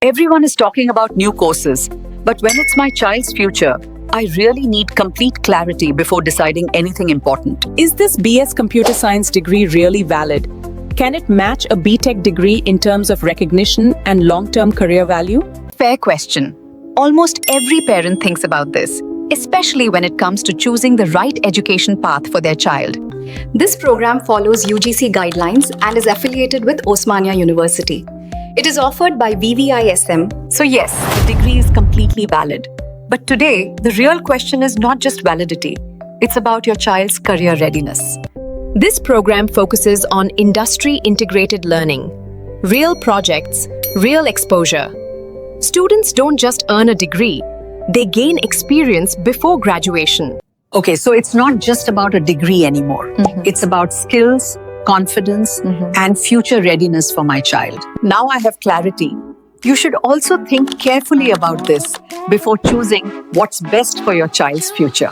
Everyone is talking about new courses, but when it's my child's future, I really need complete clarity before deciding anything important. Is this BS Computer Science degree really valid? Can it match a BTech degree in terms of recognition and long-term career value? Fair question. Almost every parent thinks about this, especially when it comes to choosing the right education path for their child. This program follows UGC guidelines and is affiliated with Osmania University. It is offered by VVISM. So yes, the degree is completely valid. But today, the real question is not just validity. It's about your child's career readiness. This program focuses on industry-integrated learning, real projects, real exposure. Students don't just earn a degree, they gain experience before graduation. Okay, so it's not just about a degree anymore. It's about skills, confidence, and future readiness for my child. Now I have clarity. You should also think carefully about this before choosing what's best for your child's future.